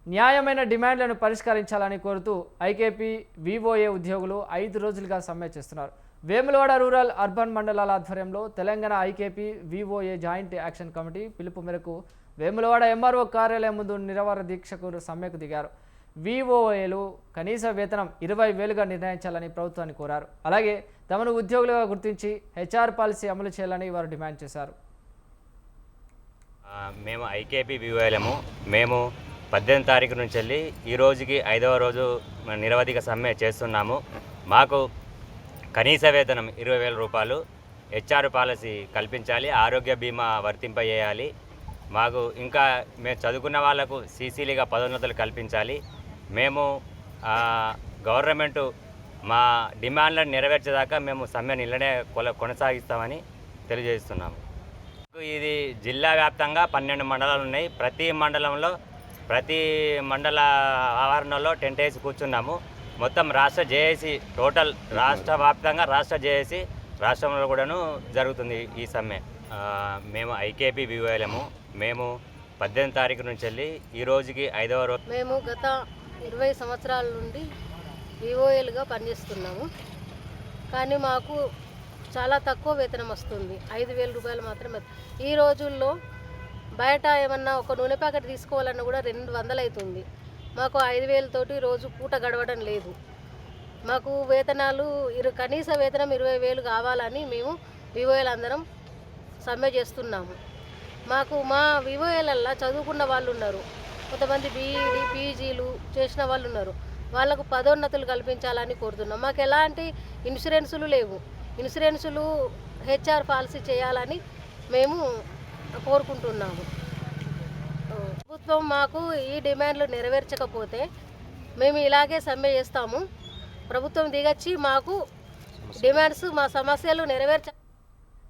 న్యాయమైన డిమాండ్లను పరిష్కరించాలని కోరుతూ ఐకేపీ వివోఏ ఉద్యోగులు 5 రోజులుగా సమ్మె చేస్తున్నారు. వేములవాడ రూరల్ అర్బన్ మండలాల ఆధ్వర్యంలో Telangana IKP VOA joint action committee పిలుపు మేరకు వేములవాడ ఎంఆర్ఓ కార్యాలయం ముందు నిరవర దీక్షకు సమ్మెకు దిగారు. వివోఏలు కనీస వేతనం 20,000గా నిర్ణయించాలని ప్రభుత్వాన్ని కోరారు. అలాగే తమను ఉద్యోగులుగా గుర్తించి హెచ్ఆర్ పాలసీ అమలు చేయాలని వారు డిమాండ్ చేశారు. మేము ఐకేపీ వివోఏలము మేము 18 తారీఖు నుంచి వెళ్ళి ఈ రోజుకి 5వ రోజు నిరవధిక సమ్మె చేస్తున్నాము. మాకు కనీస వేతనం 20,000 రూపాయలు, హెచ్ఆర్ పాలసీ కల్పించాలి, ఆరోగ్య బీమా వర్తింపజేయాలి. మాకు ఇంకా మేము చదువుకున్న వాళ్ళకు సీసీలుగా పదోన్నతులు కల్పించాలి. మేము గవర్నమెంటు మా డిమాండ్లను నెరవేర్చేదాకా మేము సమ్మెను ఇళ్ళనే కొనసాగిస్తామని తెలియజేస్తున్నాము. ఇది జిల్లా వ్యాప్తంగా 12 మండలాలు ఉన్నాయి. ప్రతి మండల ఆవరణలో టెంట్ వేసి కూర్చున్నాము. మొత్తం రాష్ట్ర జేఏసీ టోటల్ రాష్ట్ర వ్యాప్తంగా రాష్ట్ర జేఏసీ రాష్ట్రంలో కూడాను జరుగుతుంది ఈ సమ్మె. మేము ఐకేపీ వివోఏలము మేము 18 తారీఖు నుంచి వెళ్ళి ఈ రోజుకి 5వ రోజు. మేము గత 20 సంవత్సరాల నుండి వివోఏలుగా పనిచేస్తున్నాము. కానీ మాకు చాలా తక్కువ వేతనం వస్తుంది, 5,000 రూపాయలు మాత్రమే. ఈ రోజుల్లో బయట ఏమన్నా ఒక నూనె ప్యాకెట్ తీసుకోవాలన్నా కూడా 200 అవుతుంది. మాకు 5,000 తోటి రోజు పూట గడవడం లేదు. మాకు వేతనాలు కనీస వేతనం 20,000 కావాలని మేము వివోఏలు అందరం సమ్మె చేస్తున్నాము. మాకు మా వివోఏలల్లో చదువుకున్న వాళ్ళు ఉన్నారు, కొంతమంది బీఈడి పీజీలు చేసిన వాళ్ళు ఉన్నారు. వాళ్ళకు పదోన్నతులు కల్పించాలని కోరుతున్నాం. మాకు ఎలాంటి ఇన్సూరెన్సులు లేవు. ఇన్సూరెన్సులు హెచ్ఆర్ పాలసీ చేయాలని మేము కోరుకుంటున్నాము. ప్రభుత్వం మాకు ఈ డిమాండ్లు నెరవేర్చకపోతే మేము ఇలాగే సమ్మె చేస్తాము. ప్రభుత్వం దిగొచ్చి మాకు డిమాండ్స్ మా సమస్యలు నెరవేర్చ